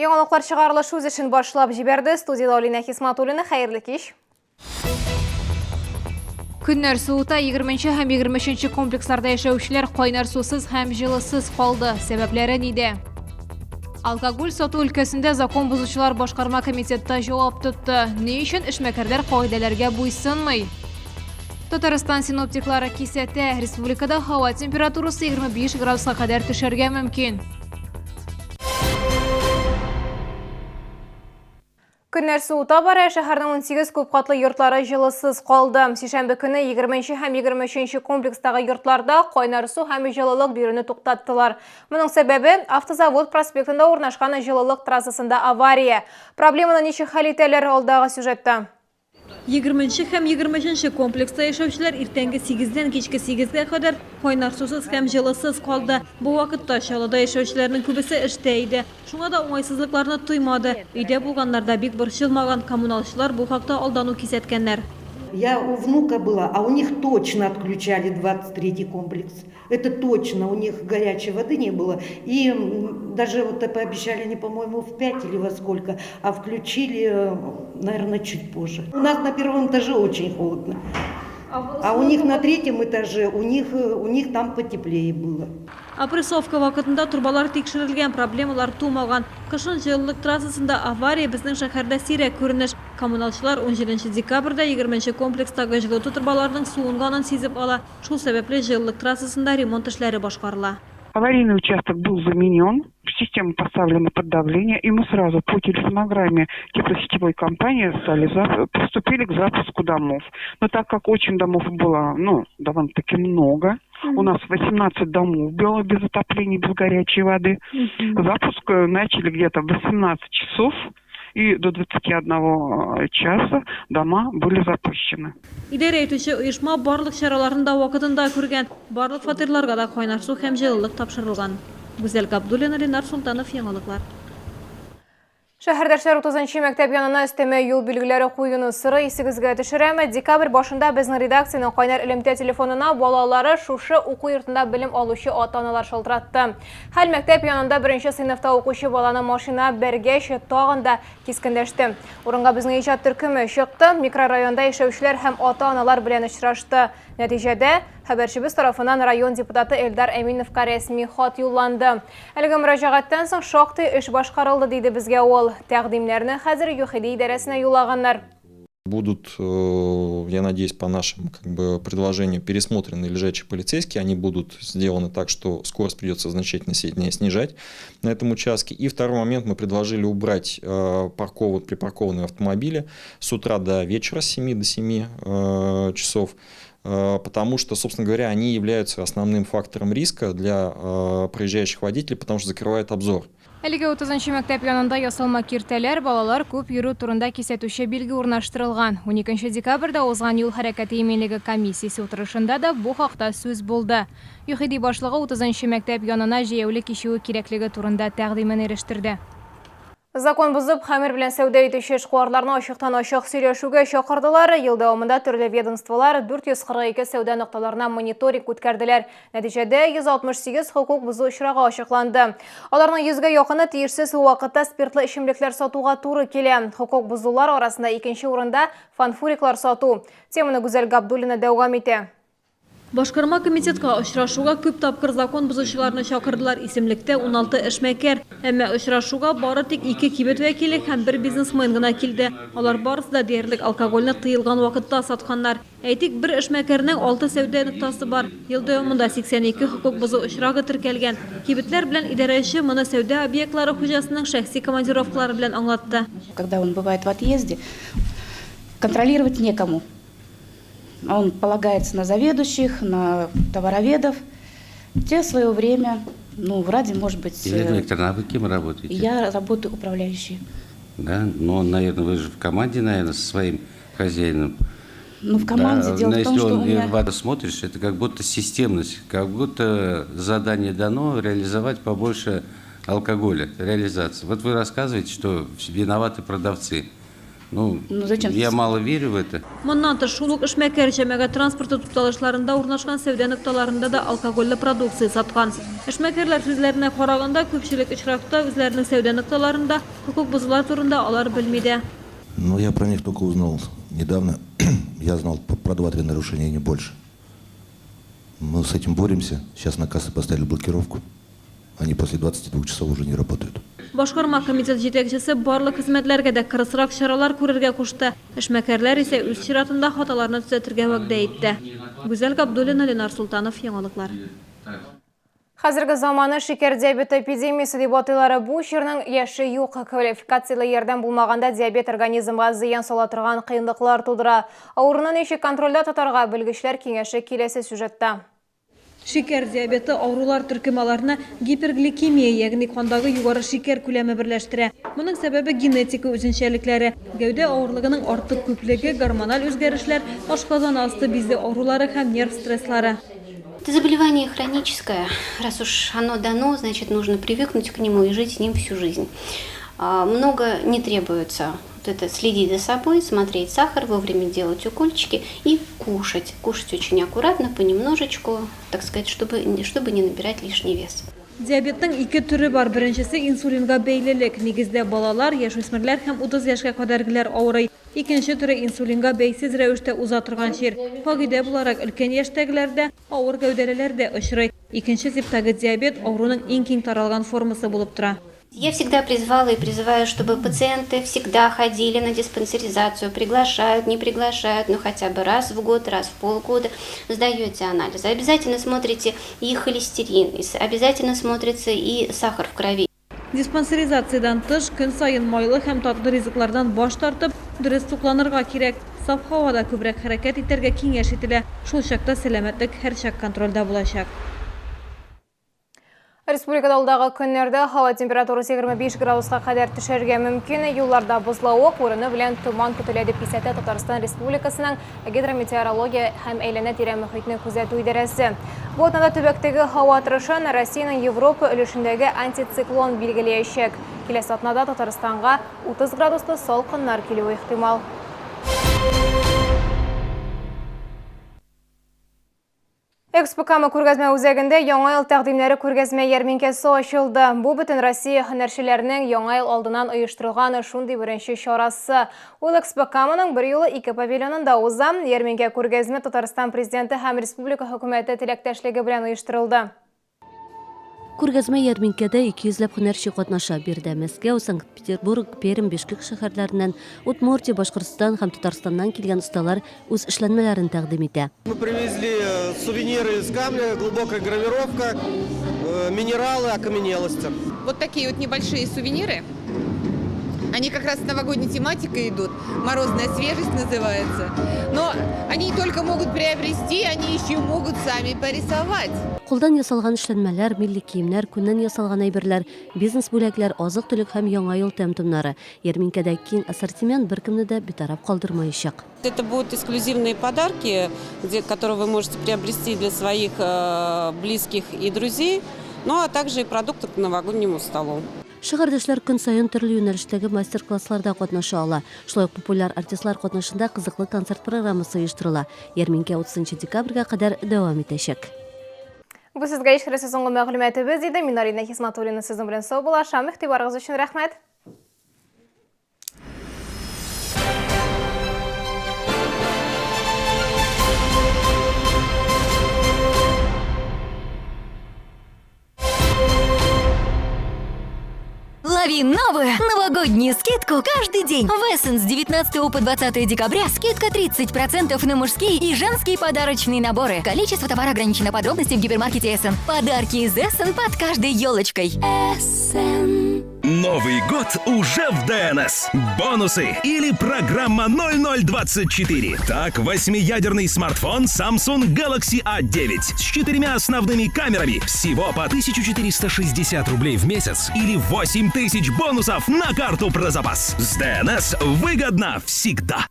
Яңалыклар чыгарылышы үз эшен башлап җибәрде. Студияда Алина Хисматуллина, хәерле кич. Көннәр суыта 20 һәм 23 комплексларда яшәүчеләр кайнар сусыз һәм җылысыз калды. Сәбәпләре нидә? Алкоголь сату өлкәсендә закон бузучылар башкарма комитетта җавап тотты. Ни өчен эшмәкәрләр кагыйдәләргә буйсынмый? Татарстан синоптиклары кисәтә, республикада һава температурасы 25 градуска кадәр төшәргә мөмкин. Көннәр суыта бара, шәһәрнең 18 күп катлы йортлары җылысыз калды. Сишәмбе көне 20 һәм 23 комплекстагы йортларда кайнар су һәм җылылык бирүне туктаттылар. Моның сәбәбе Автозавод проспектында урнашкан җылылык трассасында авария. Проблеманы ничек хәл итәләр, алдагы сюжетта. 20 һәм 23 комплекста яшәүчеләр иртәнге 8-дән кичке 8-гә кадәр кайнар сусыз һәм җылысыз калды. Бу вакытта чаллыда яшәүчеләрнең күбесе эштә иде. Шуңа да уңайсызлыкларны тоймады. Өйдә булганнарда бик борчылмаган коммуналчылар бу хакта алдану кисәткәннәр. Я у внука была, а у них точно отключали 23-й комплекс. Это точно, у них горячей воды не было. И даже вот пообещали они, по-моему, в 5 или во сколько, а включили, наверное, чуть позже. У нас на первом этаже очень холодно. А у них на 3-м этаже, у них там потеплее было. Опрессовка вакытында турбалар тикшерелгән, проблемалар тумаган. Кышын җылылык трассасында авария безнең шәһәрдә сирәк күренеш. Коммуналчылар 17 декабрьдә 20 комплекстагы җылыту турбаларының суынганын сизеп ала. Шул сәбәпле җылылык трассасында ремонт эшләре башкарыла. Аварийный участок был заменен, система поставлена под давление, и мы сразу по телефонограмме теплосетевой компании приступили к запуску домов. Но так как очень домов было довольно-таки много, у нас 18 домов было без отопления, без горячей воды, запуск начали где-то в 18 часов. И до 21 часа дома были запущены. Идарә итүче оешма барлык чараларын да вакытында күргән. Барлык фатирларга да кайнар су һәм җылылык тапшырылган. Гүзәл Габдуллина, Ленар Султанов, Яңалыклар. Шәһәрдәшләр 30 мәктәп янына өстәмә юл билгеләре куюны сыры исегезгә төшерәме. Декабрь башында безнең редакциянең кайнар элемтә телефонына балалары шушы уку йортында белем алучы ата-аналар шалтыратты. Хәл мәктәп янында 1нче сыйныфта укучы баланы машина бәргәч тагын да кискенләште. Урынга безнең иҗат төркеме чыкты, микрорайонда яшәүчеләр һәм ата-аналар белән очрашты. Нәтиҗәдә хәбәрчебез тарафынан район депутаты Эльдар Әминовка рәсми хат юлланды. Әлеге мөрәҗәгатьтән соң шактый эш башкарылды, диде безгә ул. Тәкъдимнәрне хәзер ЮХИДИ идарәсенә юллаганнар. Будут, я надеюсь, по нашему предложению пересмотрены лежачие полицейские. Они будут сделаны так, что скорость придется значительно снижать на этом участке. И второй момент, мы предложили убрать припаркованные автомобили с утра до вечера, с 7 до 7 часов. Потому что, собственно говоря, они являются основным фактором риска для проезжающих водителей, потому что закрывают обзор. Әлеге 30 мәктәп янында ясалма киртәләр, балалар күп йөрү турында кисәтүче билге урнаштырылган. 12 декабрьдә узган юл хәрәкәте иминлеге комиссиясе утырышында да бу хакта сүз булды. ЮХИДИ башлыгы 30 мәктәп янына җәяүле кичүе кирәклеге турында тәкъдимен ирештерде. Закон бузып, хәмер белән сәүдә итүче эшкуарларны ачыктан-ачык сөйләшүгә чакырдылар. Ел дәвамында төрле ведомстволар 442 сәүдә нокталарына мониторинг үткәрделәр. Нәтиҗәдә 168 хокук бузу очрагы ачыкланды. Аларның 100гә якыны тиешсез вакытта спиртлы эчемлекләр сатуга туры килә. Хокук бузулар арасында 2нче урында фанфуриклар сату. Теманы Гүзәл Габдуллина дәвам итә. Башкарма комитетка очрашуга күп тапкыр закон бузучыларны чакырдылар. Исемлектә 16 эшмәкәр, әмма очрашуга бары тик 2 кибет вәкиле һәм 1 бизнесмен гына килде. Алар барысы да диярлек алкогольне тыелган вакытта сатканнар. Әйтик, бер эшмәкәрнең 6 сәүдә ноктасы бар. Ел дәвамында 82 хокук бузу очрагы теркәлгән. Кибетләр белән идарәче моны сәүдә объектлары хуҗасының шәхси командировкалары белән аңлатты. Когда он бывает в отъезде, контролировать некому. Он полагается на заведующих, на товароведов. Те в свое время, вроде, может быть... Директор, а вы кем работаете? Я работаю управляющей. Да? Но, наверное, вы же в команде, наверное, со своим хозяином. В команде. Дело в том, что у меня... Если смотришь, это как будто системность, как будто задание дано реализовать побольше алкоголя, реализация. Вот вы рассказываете, что виноваты продавцы. Ну, зачем? я мало верю в это. Моннан тыш шулук эшмәкәр җәмәгать транспорты тукталышларында урнашкан сәүдә нокталарында да алкоголлы продукция саткан. Эшмәкәрләр сүзләренә караганда, күпчелек очракта үзләренең сәүдә нокталарында хукук бозулар турында алар белми дә. Ну, я про них только узнал недавно. Я знал про 2-3 нарушения, не больше. Мы с этим боремся. Сейчас на кассы поставили блокировку. Они после 22 часов уже не работают. Башкарма комитет җитәкчесе барлык хезмәтләргә дә кырысрак чаралар күрергә кушты. Эшмәкәрләр исә үз чиратында хаталарны төзәтергә вәгъдә итте. Гүзәл Габдуллина, Ленар Султанов, яңалыклар. Хәзерге заманы шикәр диабеты эпидемиясы дип атыйлары бу чирнең яше юк. Квалификациялы ярдәм булмаганда диабет организмга зыян сала торган кыенлыклар тудыра. Авыруны ничек контрольдә тотарга белгечләр киңәше киләсе сюжетта. Шикәр диабеты аурулар төркемаларына гипергликемия, ягъни кандагы югары шикәр күләме берләштерә. Моның сәбәбе генетика үзенчәлекләре. Гәүдә авырлыгының артык күплеге, гормональ үзгәрешләр, ашказан асты бизе аурулары һәм нерв стресслары. Это заболевание хроническое. Раз уж оно дано, значит, нужно привыкнуть к нему и жить с ним всю жизнь. Много не требуется. Вот это следить за собой, смотреть сахар, вовремя делать укольчики и кушать. Кушать очень аккуратно, понемножечку, так сказать, чтобы не набирать лишний вес. Диабетның ике түрі бар. Беренчесе инсулинга бәйлелек. Нигездә балалар, яшүсмерләр һәм 30 яшькә кадәргеләр авырый. Икенче түрі инсулинга бәйсез рәвештә уза торган чир. Кагыйдә буларак өлкән яшьтәгеләрдә, авыр гәүдәлеләрдә очрый. Икенче типтагы диабет авыруның иң киң таралган формасы булып тора. Я всегда призвала и призываю, чтобы пациенты всегда ходили на диспансеризацию, приглашают, не приглашают, но хотя бы раз в год, раз в полгода сдаете анализы. Обязательно смотрите и холестерин, обязательно смотрится и сахар в крови. Диспансеризациядан тыш көн сайын майлы һәм татлы ризыклардан баш тартып, дөрес тукланырга кирәк. Саф һавада күбрәк хәрәкәт итәргә киңәш ителә. Шул чакта сәламәтлек һәрчак контрольдә булачак. Республикада алдагы көннәрдә һава температурасы 25 градуска кадәр төшәргә мөмкин. Юлларда бозлавык урыны белән туман көтелә дип исәтә Татарстан Республикасының гидрометеорология һәм әйләнә-тирә мөхитне күзәтү идарәсе. Бу атнада төбәктәге һава торышын Россиянең Европа өлешендәге антициклон билгеләячәк. Киләсе атнада Татарстанга 30 градуслы салкыннар килүе ихтимал. Экспокама күргәзмә үзәгендә яңа ел тәкъдимнәре күргәзмә ярминкәсе ачылды. Бу бөтен Россия һөнәрчеләренең яңа ел алдыннан оештырылган шундый беренче чарасы. Ул Экспокаманың бер юлы 2 павильонында уза. Ярминкә күргәзмә Татарстан президенты һәм республика хөкүмәте теләктәшлеге белән оештырылды. Күргәзмә ярминкәдә 200 һөнәрче катнаша. Бирдә Мәскәү, Санкт-Петербург, Пермь, Бишкек шәһәрләреннән, Удмуртия, Башкортстан һәм Татарстаннан килгән осталар үз эшләнмәләрен тәкъдим итә. Мы привезли сувениры из камня, глубокая гравировка, минералы, окаменелости. Вот такие вот небольшие сувениры. Они как раз с новогодней тематикой идут. Морозная свежесть называется. Но они не только могут приобрести, они еще могут сами порисовать. Кулдан ясалган эшләнмәләр, милли киемнәр, күннән ясалган әйберләр, бизнес бүләкләр, азык-төлек һәм яңа ел тәмтемнары. Ярминкәдә киң ассортимент беркемне дә битараф калдырмаячак. Это будут эксклюзивные подарки, которые вы можете приобрести для своих близких и друзей, ну а также и продукты к новогоднему столу. Шәһәрдәшләр көн сайын төрле юнәлештәге мастер-классларда катнаша ала. Шулай ук популяр артистлар катнашында кызыклы концерт программасы оештырыла. Ярминкә 30 декабрьгә кадәр дәвам итәчәк. Бу сезгә ишкерәсе соңгы мәгълүматыбыз иде. Мин Арина Хисматуллина сезнең белән сау булашам. Игътибарыгыз өчен рәхмәт. Лови новую новогоднюю скидку каждый день. В Эссен с 19 по 20 декабря скидка 30% на мужские и женские подарочные наборы. Количество товара ограничено. Подробности в гипермаркете Эссен. Подарки из Эссен под каждой елочкой. Эссен. Новый год уже в ДНС. Бонусы или программа 0024. Так, 8-ядерный смартфон Samsung Galaxy A9 с 4 основными камерами всего по 1460 рублей в месяц или 8000 бонусов на карту про запас. С ДНС выгодно всегда.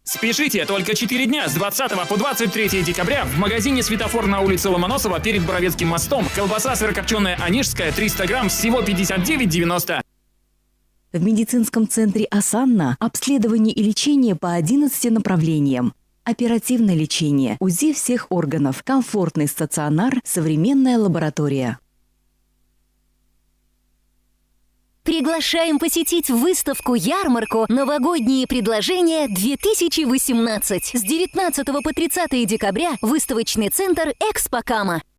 Спешите, только 4 дня с 20 по 23 декабря в магазине «Светофор» на улице Ломоносова перед Боровецким мостом. Колбаса сырокопченая Онежская 300 грамм всего 59,90. В медицинском центре «Осанна» обследование и лечение по 11 направлениям. Оперативное лечение, УЗИ всех органов, комфортный стационар, современная лаборатория. Приглашаем посетить выставку-ярмарку «Новогодние предложения-2018» с 19 по 30 декабря выставочный центр «Экспокама».